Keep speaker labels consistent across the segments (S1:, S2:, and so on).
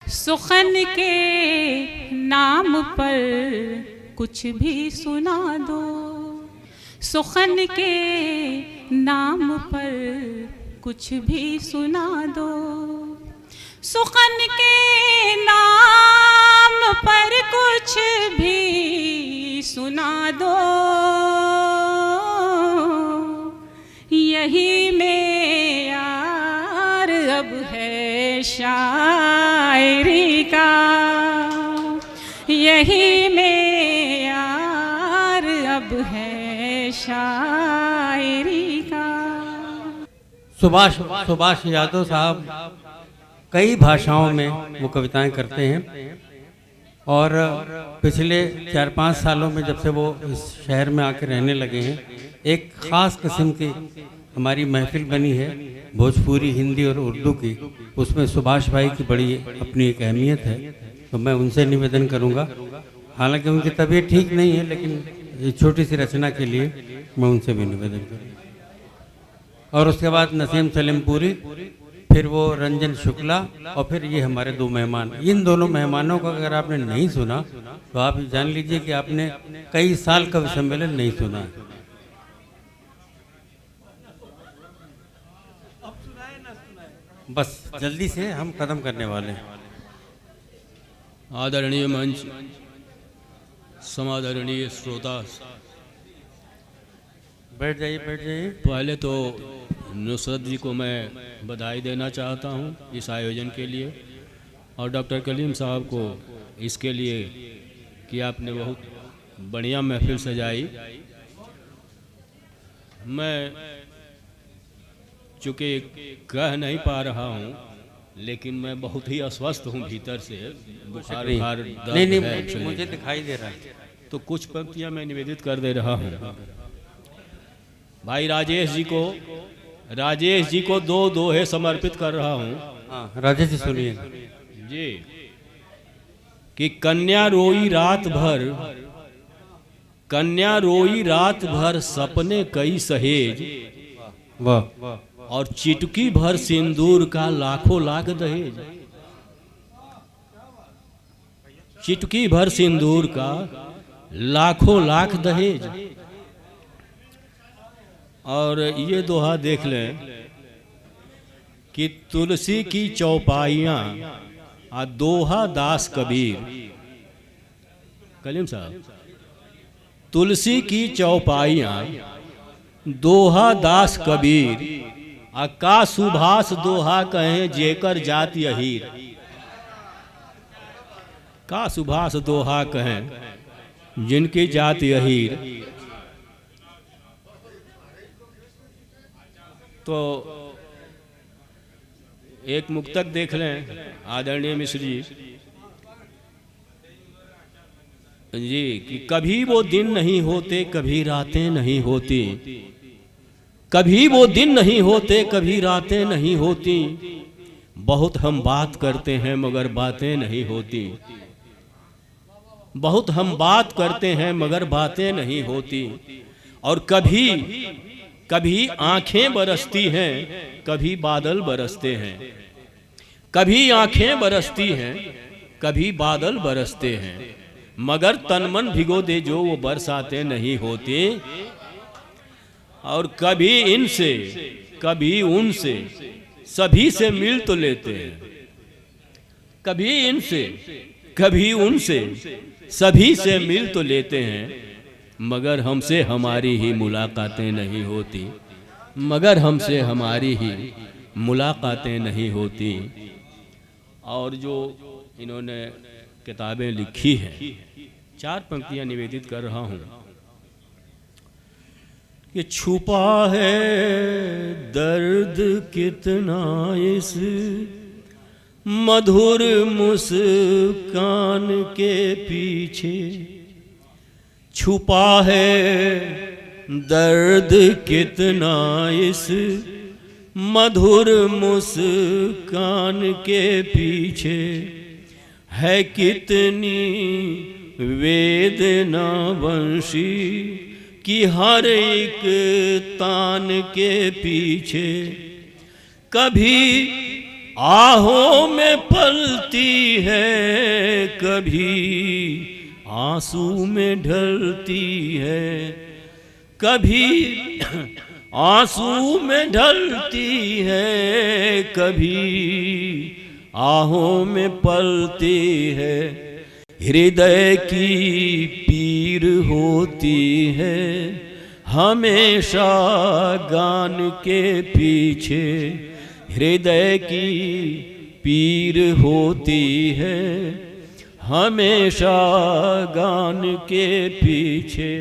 S1: सुखन के नाम पर कुछ भी सुना दो, सुखन के नाम पर कुछ भी सुना दो, सुखन के नाम पर कुछ भी सुना दो, यही मेयार अब है शायरी का, यही मेयार अब है शायरी का।
S2: सुभाष यादव साहब कई भाषाओं में वो कविताएं करते हैं और पिछले 4-5 सालों में जब से वो इस शहर में आके रहने लगे हैं, एक ख़ास किस्म की हमारी महफिल बनी है भोजपुरी, हिंदी और उर्दू की। उसमें सुभाष भाई की बड़ी अपनी एक अहमियत है, तो मैं उनसे निवेदन करूंगा, हालांकि उनकी तबीयत ठीक नहीं है, लेकिन ये छोटी सी रचना के लिए मैं उनसे भी निवेदन करूँगा। और उसके बाद नसीम सलीमपुरी, फिर वो रंजन शुक्ला, और फिर ये हमारे 2 मेहमान। इन दोनों मेहमानों को अगर आपने नहीं सुना तो आप जान लीजिए कि आपने कई साल कवि सम्मेलन नहीं सुना है। बस जल्दी से हम खत्म करने वाले हैं।
S3: आदरणीय मंच, समादरणीय श्रोता,
S2: बैठ जाइए, बैठ जाइए।
S3: पहले तो नुसरत जी को मैं बधाई देना चाहता हूं इस आयोजन के लिए, और डॉक्टर कलीम साहब को इसके लिए कि आपने बहुत बढ़िया महफिल सजाई। मैं चूँकि कह नहीं पा रहा हूं, लेकिन मैं बहुत ही अस्वस्थ हूं भीतर से, बुखार दर्द
S2: नहीं,
S3: है,
S2: मुझे दिखाई दे रहा है।
S3: तो कुछ पंक्तियां मैं निवेदित कर दे रहा हूं। भाई राजेश जी को 2 दोहे समर्पित कर रहा हूं।
S2: हाँ, राजेश जी सुनिए
S3: जी। कि कन्या रोई रात भर सपने कई सहेज,
S2: वाह,
S3: और चिटकी भर सिंदूर का लाखों लाख दहेज, चिटकी भर सिंदूर का लाखों लाख दहेज। और ये दोहा देख लें कि तुलसी की चौपाइयाँ आ दोहा दास कबीर। कलीम साहब, तुलसी की चौपाइयाँ दोहा दास कबीर, आ का सुभाष दोहा कहें जेकर जाति अहीर, का सुभाष दोहा कहें जिनकी जाति अहीर। तो एक मुक्तक देख लें आदरणीय मिश्र जी कि कभी वो दिन नहीं होते, कभी रातें नहीं होती, कभी वो दिन नहीं होते, कभी रातें नहीं होती, बहुत हम बात करते हैं मगर बातें नहीं होती, बहुत हम बात करते हैं मगर बातें नहीं होती। और कभी आंखें बरसती हैं, कभी बादल बरसते हैं, कभी आंखें बरसती हैं, कभी बादल बरसते हैं, मगर तन मन भिगो दे जो वो बरसाते नहीं होते। और कभी इनसे कभी उनसे सभी से मिल तो लेते हैं, कभी इनसे कभी उनसे सभी से मिल तो लेते हैं, मगर हमसे हमारी ही मुलाकातें नहीं होती, मगर हमसे हमारी ही मुलाकातें नहीं होती। और जो इन्होंने किताबें लिखी हैं, 4 पंक्तियां निवेदित कर रहा हूं कि छुपा है दर्द कितना इस मधुर मुस्कान के पीछे, छुपा है दर्द कितना इस मधुर मुस्कान के पीछे, है कितनी वेदना वंशी कि हर एक तान के पीछे, कभी आहों में पलती है, कभी आंसू में ढलती है, कभी आंसू में ढलती है, कभी आहों में पलती है। हृदय की पीर होती है हमेशा गान के पीछे, हृदय की पीर होती है हमेशा गान के पीछे।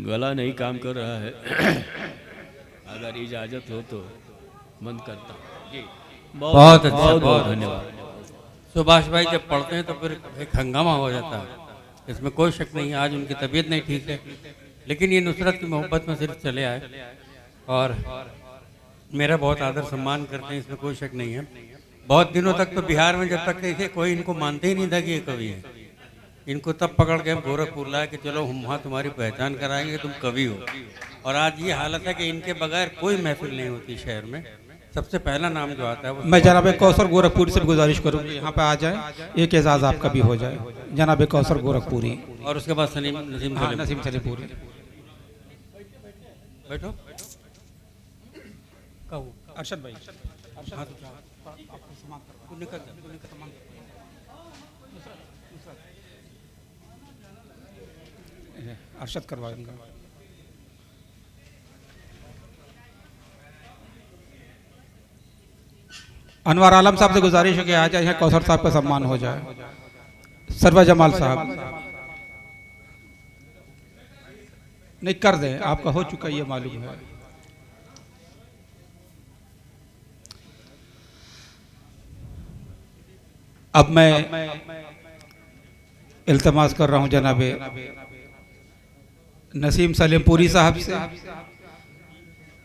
S3: गला नहीं काम कर रहा है, अगर इजाजत हो तो बंद करता हूँ जी।
S2: बहुत अच्छा,
S3: बहुत
S2: बहुत
S3: धन्यवाद।
S2: सुभाष भाई जब पढ़ते हैं तो फिर एक हंगामा हो जाता है, इसमें कोई शक नहीं है। आज उनकी तबीयत नहीं ठीक है, लेकिन ये नुसरत की मोहब्बत में सिर्फ चले आए और मेरा बहुत आदर सम्मान करते हैं, इसमें कोई शक नहीं है। बहुत दिनों तक तो बिहार में जब तक थे कोई इनको मानते ही नहीं था कि ये कवि है। इनको तब पकड़ के हम गोरखपुर लाए कि चलो हम वहाँ तुम्हारी पहचान कराएंगे, तुम कवि हो। और आज ये हालत है कि इनके बगैर कोई महफिल नहीं होती शहर में। सबसे पहला नाम जो आता है वो
S4: मैं जनाब कौसर गोरखपुरी से गुजारिश करूँगी यहाँ पे आ जाए, एक एजाज आपका भी हो जाए। जनाब कौसर गोरखपुरी
S2: और उसके बाद नसीम
S4: हाँ, नसीम सलीमपुरी।
S2: बैठो।
S4: अरशद भाई
S2: हाँ, तू निकल जा, तू निकल।
S4: अरशद करवाएंगे। अनवर आलम साहब से गुजारिश है कि आ जाए, यहाँ कौसर साहब का सम्मान हो जाए। सरवा जमाल साहब नहीं कर दें, आपका हो चुका ये मालूम है। अब मैं इल्तमास कर रहा हूं जनाबे नसीम सलीमपुरी साहब से